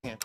हैं।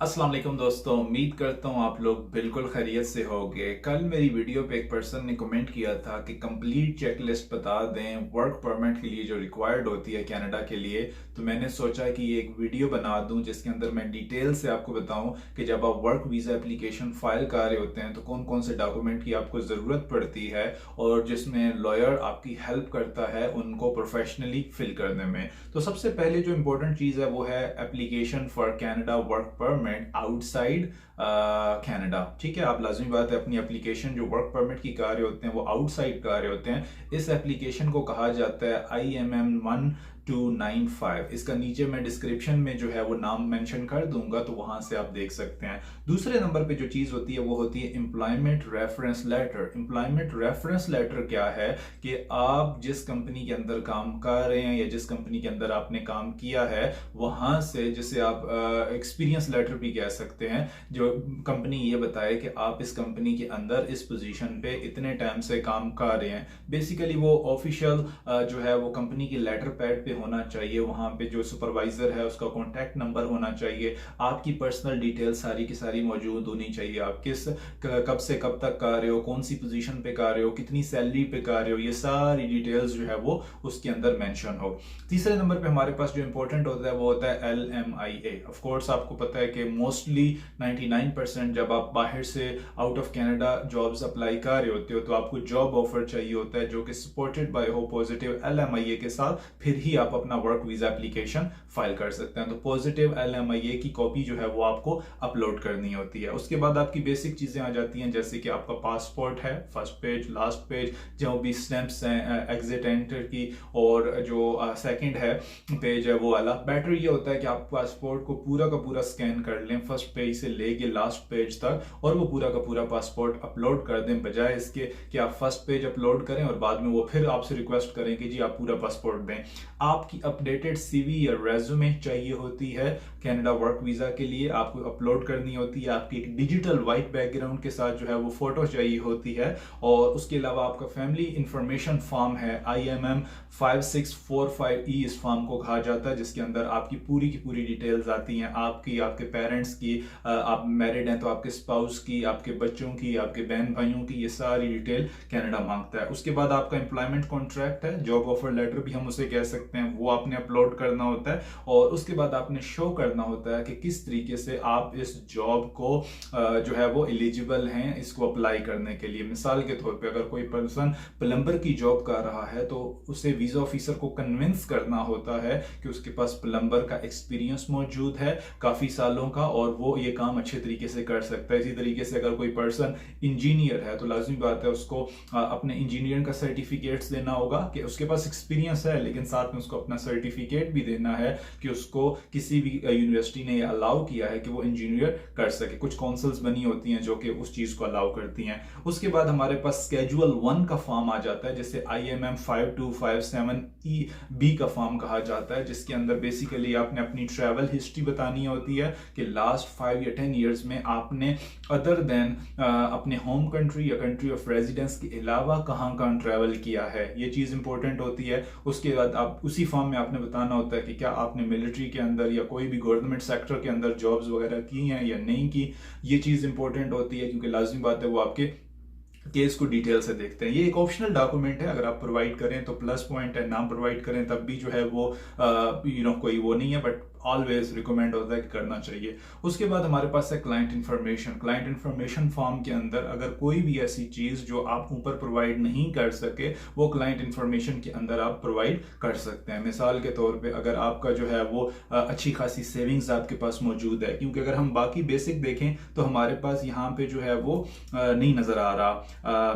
अस्सलाम वालेकुम दोस्तों, उम्मीद करता हूँ आप लोग बिल्कुल खैरियत से होंगे। कल मेरी वीडियो पे एक पर्सन ने कमेंट किया था कि कंप्लीट चेकलिस्ट बता दें वर्क परमिट के लिए जो रिक्वायर्ड होती है कनाडा के लिए। तो मैंने सोचा कि ये एक वीडियो बना दूं जिसके अंदर मैं डिटेल से आपको बताऊं कि जब आप वर्क वीज़ा एप्लीकेशन फाइल कर रहे होते हैं तो कौन कौन से डॉक्यूमेंट की आपको ज़रूरत पड़ती है और जिसमें लॉयर आपकी हेल्प करता है उनको प्रोफेशनली फिल करने में। तो सबसे पहले जो इंपॉर्टेंट चीज़ है वो है application for Canada work permit outside Canada. ठीक है, आप लाजमी बात है अपनी एप्लीकेशन जो वर्क परमिट की कार्य होते हैं वो आउटसाइड कार्य होते हैं। इस एप्लीकेशन को कहा जाता है IMM1295। इसका नीचे मैं डिस्क्रिप्शन में जो है वो नाम मेंशन कर दूंगा, तो वहां से आप देख सकते हैं। दूसरे नंबर पे जो चीज होती है वो होती है employment reference letter. Employment reference letter क्या है कि आप जिस कंपनी के अंदर काम कर रहे हैं या जिस कंपनी के अंदर आपने काम किया है वहां से, जिसे आप एक्सपीरियंस लेटर भी कह सकते हैं, जो कंपनी ये बताए कि आप इस कंपनी के अंदर इस पोजीशन पे इतने टाइम से काम कर रहे हैं। बेसिकली वो ऑफिशियल जो है वो कंपनी की लेटर पैड पे होना चाहिए। वहां पे जो सुपरवाइजर है उसका कॉन्टैक्ट नंबर होना चाहिए, आपकी पर्सनल डिटेल सारी की सारी मौजूद होनी चाहिए। आप किस कब से कब तक कर रहे हो, कौन सी पोजीशन पे कर रहे हो, कितनी सैलरी पे कर रहे हो, ये सारी डिटेल्स जो है वो उसके अंदर मेंशन हो। तीसरे नंबर पे हमारे पास जो इंपॉर्टेंट होता है वो होता है LMIA। ऑफ कोर्स आपको पता है कि मोस्टली 99% जब आप बाहर से out of Canada jobs apply कर रहे होते हो तो आपको जॉब ऑफर चाहिए होता है जो कि सपोर्टेड बाय हो पॉजिटिव LMIA के साथ, फिर ही आप अपना वर्क वीजा एप्लीकेशन फाइल कर सकते हैं। तो पॉजिटिव LMIA की कॉपी जो है वो आपको अपलोड करनी होती है। उसके बाद आपकी बेसिक चीजें आ जाती हैं, जैसे कि आपका पासपोर्ट है, फर्स्ट पेज, लास्ट पेज, जो भी स्टैंप्स हैं एग्जिट एंटर की, और जो सेकंड है पेज है वो वाला। बेटर ये होता है कि आप पासपोर्ट को पूरा का पूरा स्कैन कर लें फर्स्ट पेज से लेके लास्ट पेज तक, और वो पूरा का पूरा पासपोर्ट अपलोड कर दें, बजाय इसके कि आप फर्स्ट पेज अपलोड करें और बाद में वो फिर आपसे रिक्वेस्ट करें कि जी आप पूरा पासपोर्ट दें। आपकी अपडेटेड CV या रेज्यूमे चाहिए होती है कनाडा वर्क वीजा के लिए, आपको अपलोड करनी होती है। आपकी एक डिजिटल व्हाइट बैकग्राउंड के साथ जो है वो फोटो चाहिए होती है, और उसके अलावा आपका फैमिली इंफॉर्मेशन फॉर्म है IMM5645E, इस फॉर्म को कहा जाता है, जिसके अंदर आपकी पूरी की पूरी डिटेल्स आती हैं, आपकी, आपके पेरेंट्स की, आप मैरिड हैं तो आपके स्पाउस की, आपके बच्चों की, आपके बहन भाइयों की, ये सारी डिटेल कनाडा मांगता है। उसके बाद आपका एम्प्लॉयमेंट कॉन्ट्रैक्ट है, जॉब ऑफर लेटर भी हम उसे कह सकते हैं, वो आपने अपलोड करना होता है। और उसके बाद आपने शो करना होता है कि किस तरीके से आप इस जॉब को जो है वो एलिजिबल हैं इसको अप्लाई करने के लिए। मिसाल के तौर पे अगर कोई पर्सन प्लम्बर की जॉब कर रहा है तो उसे वीजा ऑफिसर को कन्विंस करना होता है कि उसके पास प्लम्बर का एक्सपीरियंस मौजूद है काफी सालों का, और वो ये काम अच्छे तरीके से कर सकता है। इसी तरीके से अगर कोई पर्सन इंजीनियर है तो लाजमी बात है उसको अपने इंजीनियर का सर्टिफिकेट्स देना होगा कि उसके पास एक्सपीरियंस है, लेकिन साथ में उसको अपना सर्टिफिकेट भी देना है कि उसको किसी भी यूनिवर्सिटी ने अलाउ किया है कि वो इंजीनियर कर सके। कुछ काउंसिल्स बनी होती हैं जो कि उस चीज को अलाउ करती हैं। उसके बाद हमारे पास स्केड्यूल 1 का फॉर्म आ जाता है, जिसे IMM5257EB का फॉर्म कहा जाता है, जिसके अंदर बेसिकली आपने अपनी ट्रैवल हिस्ट्री बतानी होती है कि लास्ट 5 या 10 ईयर्स में आपने अदर देन अपने होम कंट्री या कंट्री ऑफ रेजिडेंस के अलावा कहाँ कहाँ ट्रैवल किया है, ये चीज इंपॉर्टेंट होती है। उसके बाद आप उसी फॉर्म में आपने बताना होता है कि क्या आपने मिलिट्री के अंदर या कोई भी गवर्नमेंट सेक्टर के अंदर जॉब्स वगैरह की हैं या नहीं की, ये चीज इंपॉर्टेंट होती है, क्योंकि लाजमी बात है वो आपके केस को डिटेल से देखते हैं। ये एक ऑप्शनल डॉक्यूमेंट है, अगर आप प्रोवाइड करें तो प्लस पॉइंट है, नाम प्रोवाइड करें तब भी जो है वो कोई वो नहीं है, बट ऑलवेज रिकमेंड होता है कि करना चाहिए। उसके बाद हमारे पास है client information. Client information form के अंदर अगर कोई भी ऐसी चीज जो आप ऊपर प्रोवाइड नहीं कर सके वो क्लाइंट इन्फॉर्मेशन के अंदर आप प्रोवाइड कर सकते हैं। मिसाल के तौर पे अगर आपका जो है वो अच्छी खासी सेविंग्स आपके पास मौजूद है, क्योंकि अगर हम बाकी बेसिक देखें तो हमारे पास यहाँ पे जो है वो नहीं नजर आ रहा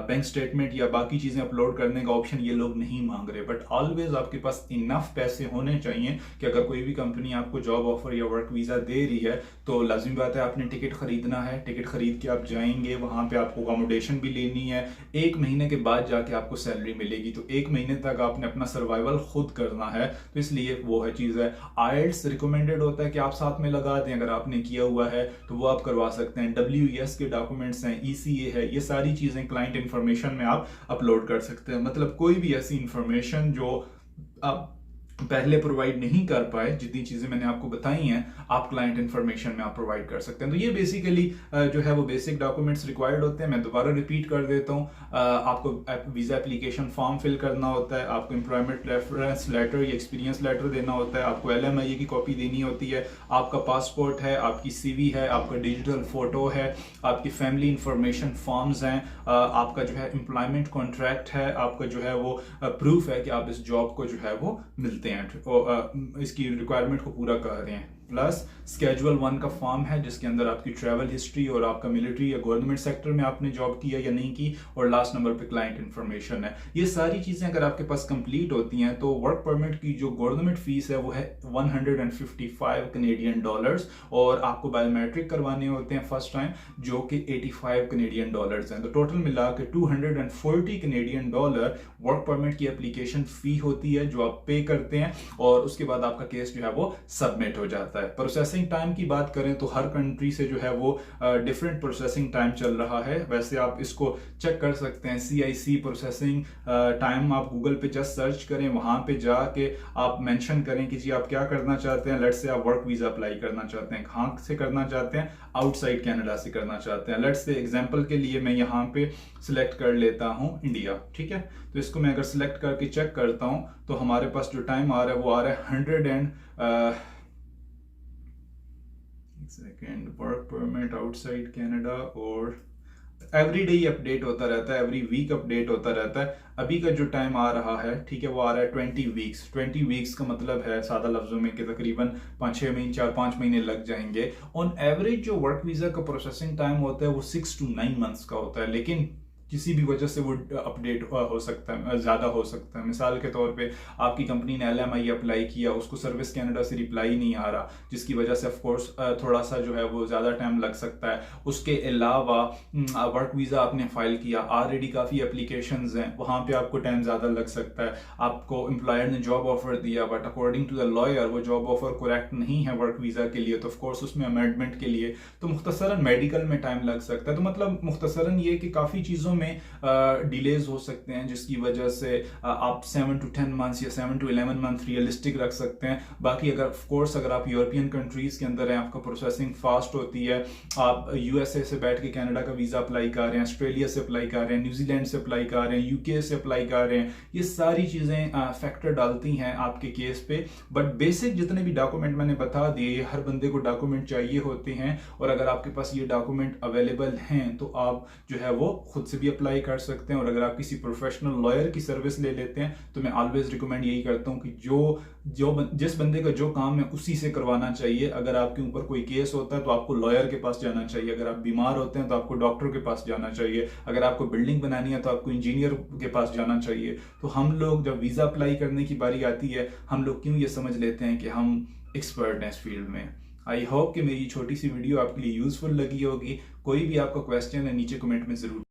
बैंक स्टेटमेंट या बाकी चीजें अपलोड करने का ऑप्शन ये लोग नहीं मांग रहे, बट ऑलवेज आपके पास इनफ पैसे होने चाहिए कि अगर कोई भी कंपनी आपको जॉब ऑफर या वर्क वीजा दे रही है तो लाजमी बात है आपने टिकट खरीदना है। टिकट खरीद के आप जाएंगे, वहां पे आपको अकोमोडेशन भी लेनी है। 1 महीने के बाद जाके आपको सैलरी मिलेगी, तो 1 महीने तक आपने अपना सर्वाइवल खुद करना है, तो इसलिए वो है चीज है। आइल्स रिकमेंडेड होता है कि आप साथ में लगा दें, अगर आपने किया हुआ है तो वो आप करवा सकते हैं। WES के डॉक्यूमेंट्स हैं, ECA है, ये सारी चीजें क्लाइंट इंफॉर्मेशन में आप अपलोड कर सकते हैं। मतलब कोई भी ऐसी इंफॉर्मेशन जो आप पहले प्रोवाइड नहीं कर पाए, जितनी चीज़ें मैंने आपको बताई हैं आप क्लाइंट इन्फॉर्मेशन में आप प्रोवाइड कर सकते हैं। तो ये बेसिकली जो है वो बेसिक डॉक्यूमेंट्स रिक्वायर्ड होते हैं। मैं दोबारा रिपीट कर देता हूँ, आपको वीज़ा एप्लीकेशन फॉर्म फिल करना होता है, आपको एम्प्लॉयमेंट रेफरेंस लेटर या एक्सपीरियंस लेटर देना होता है, आपको LMIA की कॉपी देनी होती है, आपका पासपोर्ट है, आपकी CV है, आपका डिजिटल फोटो है, आपकी फैमिली इंफॉर्मेशन फॉर्म्स हैं, आपका जो है एम्प्लॉयमेंट कॉन्ट्रैक्ट है, आपका जो है वो प्रूफ है कि आप इस जॉब को जो है वो मिलते हैं, इसकी रिक्वायरमेंट को पूरा कर रहे हैं। प्लस स्केड्यूल 1 का फॉर्म है जिसके अंदर आपकी ट्रैवल हिस्ट्री और आपका मिलिट्री या गवर्नमेंट सेक्टर में आपने जॉब किया या नहीं की, और लास्ट नंबर पे क्लाइंट इन्फॉर्मेशन है। ये सारी चीजें अगर आपके पास कंप्लीट होती हैं तो वर्क परमिट की जो गवर्नमेंट फीस है वो है 155 कैनेडियन डॉलर्स, और आपको बायोमेट्रिक करवाने होते हैं फर्स्ट टाइम जो कि 85 कैनेडियन डॉलर्स हैं। तो टोटल मिला के 240 कैनेडियन डॉलर वर्क परमिट की एप्लीकेशन फी होती है जो आप पे करते हैं, और उसके बाद आपका केस जो है वो सबमिट हो जाता है। प्रोसेसिंग टाइम की बात करें तो हर कंट्री से जो है वो डिफरेंट प्रोसेसिंग टाइम चल रहा है। वैसे आप इसको चेक कर सकते हैं, CIC प्रोसेसिंग टाइम आप गूगल पे जस्ट सर्च करें, वहां पे जाके आप मेंशन करें कि जी आप क्या करना चाहते हैं। लेट्स से आप वर्क वीजा अप्लाई करना चाहते हैं, कहाँ से करना चाहते हैं, आउटसाइड कनाडा से करना चाहते हैं। लेट्स से एग्जांपल के लिए मैं यहाँ पे सिलेक्ट कर लेता हूँ इंडिया, ठीक है। तो इसको मैं अगर सिलेक्ट करके चेक करता हूँ तो हमारे पास जो टाइम आ रहा है वो आ रहा है 100 वर्क परमिट आउटसाइड कनाडा, और एवरी डे अपडेट होता रहता है, एवरी वीक अपडेट होता रहता है। अभी का जो टाइम आ रहा है, ठीक है, वो आ रहा है 20 वीक्स। 20 वीक्स का मतलब है सादा लफ्जों में कि तकरीबन 5-6 महीने, 4-5 महीने लग जाएंगे। ऑन एवरेज जो वर्क वीजा का प्रोसेसिंग टाइम होता है वो 6 to 9 मंथ्स का होता है, लेकिन किसी भी वजह से वो अपडेट हो सकता है, ज़्यादा हो सकता है। मिसाल के तौर पे आपकी कंपनी ने LMIA अप्लाई किया, उसको सर्विस कनाडा से रिप्लाई नहीं आ रहा, जिसकी वजह से ऑफ कोर्स थोड़ा सा जो है वो ज़्यादा टाइम लग सकता है। उसके अलावा वर्क वीज़ा आपने फाइल किया, ऑलरेडी काफ़ी एप्लीकेशंस हैं, वहाँ पे आपको टाइम ज़्यादा लग सकता है। आपको एम्प्लॉयर ने जॉब ऑफर दिया but according to the lawyer वो जॉब ऑफर करेक्ट नहीं है वर्क वीज़ा के लिए, तो ऑफ कोर्स उसमें अमेंडमेंट के लिए तो मुख्तसरन मेडिकल में टाइम लग सकता है। तो मतलब मुख्तसरन ये कि काफ़ी चीज़ों में डिलेज हो सकते हैं, जिसकी वजह से आप 7 to 10 मंथ्स या 7 to 11 मंथ रियलिस्टिक रख सकते हैं। बाकी अगर ऑफ कोर्स अगर आप यूरोपियन कंट्रीज के अंदर हैं, आपका प्रोसेसिंग फास्ट होती है, आप USA से बैठ के कनाडा का वीज़ा अप्लाई कर रहे हैं, ऑस्ट्रेलिया से अप्लाई कर रहे हैं, न्यूजीलैंड से अप्लाई कर रहे हैं, UK से अप्लाई कर रहे हैं, ये सारी चीज़ें फैक्टर डालती हैं आपके केस पे। बट बेसिक जितने भी डॉक्यूमेंट मैंने बता दिए, हर बंदे को डॉक्यूमेंट चाहिए होते हैं, और अगर आपके पास ये डॉक्यूमेंट अवेलेबल हैं तो आप जो है वो खुद से भी अप्लाई कर सकते हैं। और अगर आप किसी प्रोफेशनल लॉयर की सर्विस ले लेते हैं तो मैं ऑलवेज रिकमेंड यही करता हूं कि जिस बंदे का जो काम है उसी से करवाना चाहिए। अगर आपके ऊपर कोई केस होता है तो आपको लॉयर के पास जाना चाहिए, अगर आप बीमार होते हैं तो आपको डॉक्टर के पास जाना चाहिए, अगर आपको बिल्डिंग बनानी है तो आपको इंजीनियर के पास जाना चाहिए। तो हम लोग जब वीज़ा अप्लाई करने की बारी आती है, हम लोग क्यों ये समझ लेते हैं कि हम एक्सपर्ट हैं इस फील्ड में। आई होप कि मेरी छोटी सी वीडियो आपके लिए यूजफुल लगी होगी। कोई भी आपका क्वेश्चन है नीचे कमेंट में जरूर